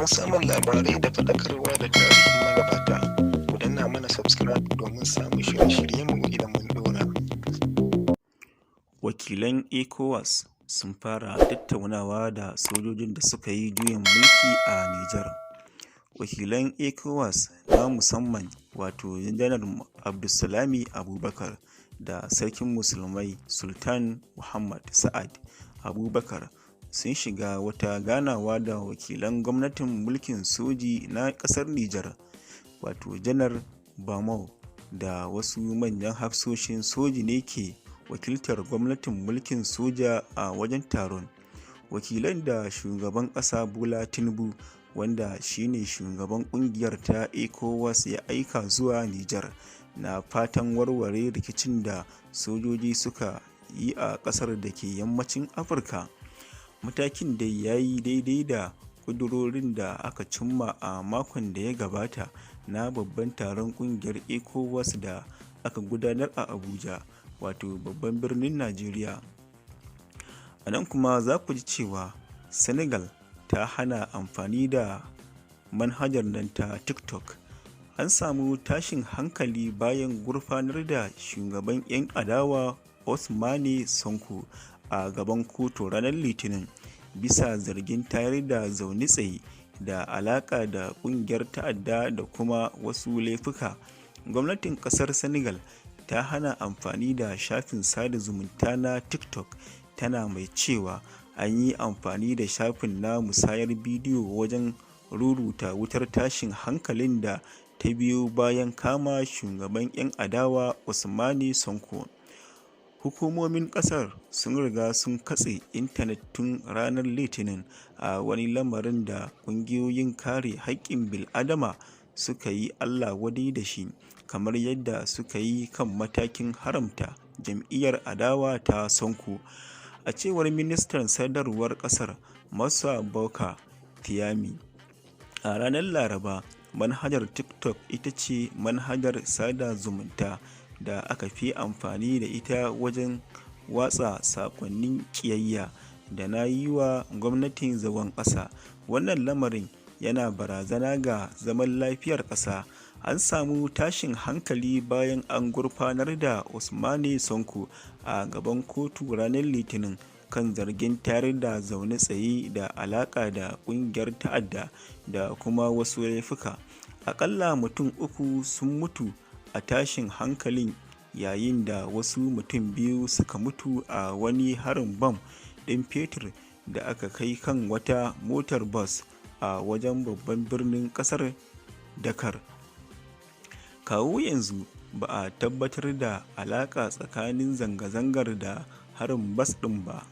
Domin samun labarai da faɗakarwa da tarihin magabata, ku danna mana subscribe domin samun shirye-shiryenmu idan mun ɗora. Wakilan Ecowas sun fara tattaunawa da sojojin da suka yi juyin mulki a Nijar. Wakilan Ecowas na musamman wato Janar Abdulsalami Abubakar da Sarkin Musulmai Sultan Muhammad Sa'ad Abubakar sun shiga wata ganawa da wakilan gwamnatin mulkin soji na ƙasar Nijar, wato Janar Bamau da wasu manyan hafsoshin soji ne ke wakiltar gwamnatin mulkin soja a wajen taron. Wakilan da shugaban ƙasa Bola Tinubu, wanda shine shugaban ƙungiyar ta Ecowas, ya aika zuwa Nijar na fatan warware rikicin da sojoji suka yi a ƙasar da ke yammacin Afirka. Matakin da ya yi daidai da ƙudurorin da aka cimma a makon da ya gabata na babban taron ƙungiyar Ecowas da aka gudanar a Abuja, wato babban birnin Najeriya. A nan kuma za ku ji cewa Senegal ta hana amfani da manhajar nan ta TikTok. An samu tashin hankali bayan gurfanar da shugaban 'yan adawa Ousmane Sonko a gaban kotu ranar Litinin bisa zargin tayar da zaune tsaye da alaka da kungiyar ta'adda da kuma wasu laifuka. Gwamnatin kasar Senegal ta hana amfani da shafin sada zumunta na TikTok, tana mai cewa an yi amfani da shafin na musayar bidiyo wajen ruruta wutar tashin hankalin da ta biyo bayan kama shugaban 'yan adawa Ousmane Sonko. Hukumomin kasar sun riga sun katse intanet tun ranar Litinin a wani lamarin da ƙungiyoyin kare haƙƙin bil'adama suka yi Allah wadai da shi, kamar yadda suka yi kan matakin haramta jam'iyyar adawa ta Sonko. A cewar ministan sadarwar kasar Moussa Bokar Thiami, a ranar Laraba, manhajar TikTok ita ce manhajar sada zumunta da aka fi amfani da ita wajen watsa sakonnin ƙiyayya da na yi wa gwamnatin zagon ƙasa. Wannan lamarin yana barazana ga zaman lafiyar ƙasa. An samu tashin hankali bayan an gurfanar da Ousmane Sonko a gaban kotu ranar Litinin kan zargin tayar da zaune tsaye da alaƙa da ƙungiyar ta'adda da kuma wasu laifuka. Aƙalla mutum 3 sun mutu a tashin hankalin, yayin da wasu mutum 2 suka mutu a wani harin bam ɗin fetur da aka kai kan wata motar bas a wajen babban birnin ƙasar Dakar. Kawo yanzu ba a tabbatar da alaƙa tsakanin zanga-zangar da harin bas ɗin ba.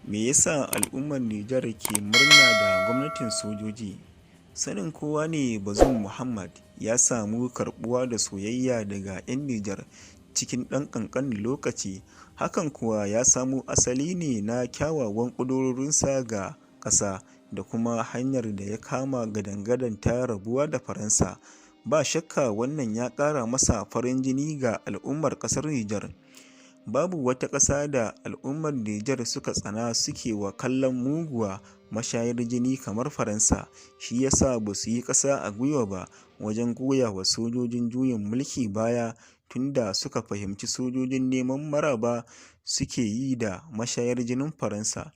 Me yasa al'ummar Nijar ke murna da gwamnatin sojoji? Sanin kowa ne Bazoum Muhammad ya samu karɓuwa da soyayya daga 'yan Nijar cikin ɗan ƙanƙanin lokaci. Hakan kuwa ya samo asali ne na kyawawan ƙudurorinsa ga ƙasa da kuma hanyar da ya kama gadan-gadan ta rabuwa da Faransa. Ba shakka wannan ya ƙara masa farin jini ga al'ummar ƙasar Nijar. Babu wata ƙasa da al'ummar Nijar suka tsana suke wa kallon muguwa mashayar jini kamar Faransa. Shi yasa ba su yi ƙasa a gwiwa ba wajen goya wa sojojin juyin mulki baya, tunda suka fahimci sojojin neman maraba suke yi da mashayar jinin Faransa.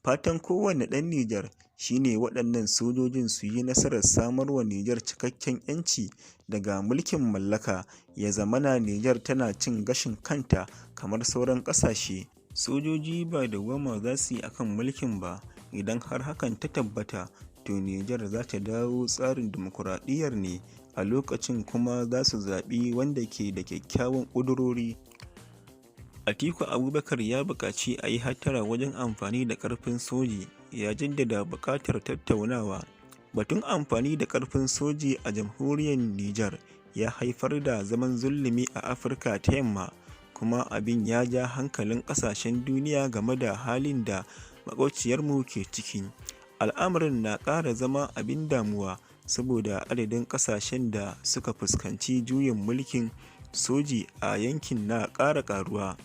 Fatan kowane ɗan Nijar shine waɗannan sojojin su yi nasarar samarwa Nijar cikakken 'yanci daga mulkin mallaka, ya zamana Nijar tana cin gashin kanta kamar sauran ƙasashe. Sojoji ba dawwama za su yi akan mulkin ba. Idan har hakan ta tabbata, to Nijar za ta dawo tsarin dimokuraɗiyyar ne, a lokacin kuma za su zaɓi wanda ke da kyakkyawan ƙudurori. Atiku Abubakar ya buƙaci a yi hattara wajen amfani da ƙarfin soji, ya jaddada buƙatar tattaunawa. Batun amfani da ƙarfin soji a jamhuriyar Nijar ya haifar da zaman zulumi a Afirka ta Yamma, kuma abin ya ja hankalin ƙasashen duniya game da halin da maƙwabciyarmu ke ciki. Al'amarin na ƙara zama abin damuwa saboda adadin ƙasashen da suka fuskanci juyin mulkin soji a yankin na ƙara ƙaruwa.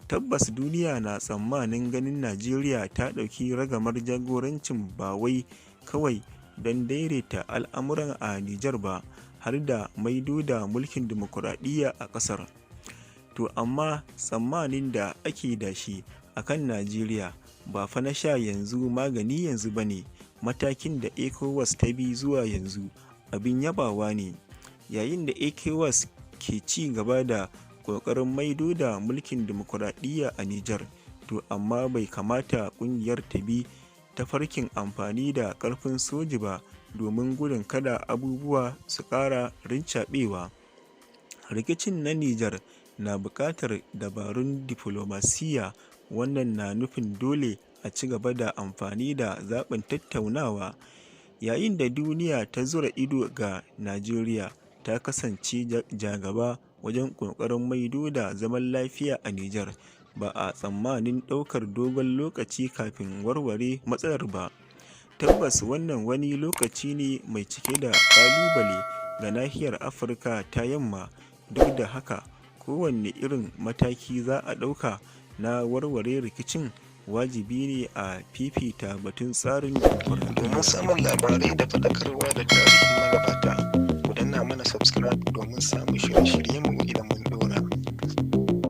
Tabbas duniya na tsammanin ganin Najeriya ta ɗauki ragamar jagorancin ba wai kawai don daidaita al'amuran a Nijar ba, har da maido da mulkin dimokuraɗiyya a ƙasar. To amma tsammanin da ake da shi a kan Najeriya ba fa na sha yanzu magani yanzu ba ne. Matakin da Ecowas ta bi zuwa yanzu abin yabawa ne, yayin da Ecowas ke ci gaba da ƙoƙarin maido da mulkin dimokuraɗiyya a Nijar. To amma bai kamata ƙungiyar ta bi tafarkin amfani da ƙarfin soji ba, domin gudun kada abubuwa su ƙara rincaɓewa. Rikicin na Nijar na buƙatar dabarun diflomasiyya. Wannan na nufin dole a ci gaba da amfani da zaɓin tattaunawa. Yayin da duniya ta zura ido ga Najeriya ta kasance jagaba wajen ƙoƙarin maido da zaman lafiya a Nijar, ba a tsammanin ɗaukar dogon lokaci kafin warware matsalar ba. Tabbas wannan wani lokaci ne mai cike da ƙalubale ga nahiyar Afirka ta Yamma. Duk da haka, kowanne irin mataki za a ɗauka na warware rikicin, wajibi ne a fifita batun tsarin dimokuraɗiyya. Domin samun labarai da faɗakarwa da tarihin magabata, ku danna mana subscribe domin samun shirye-shiryenmu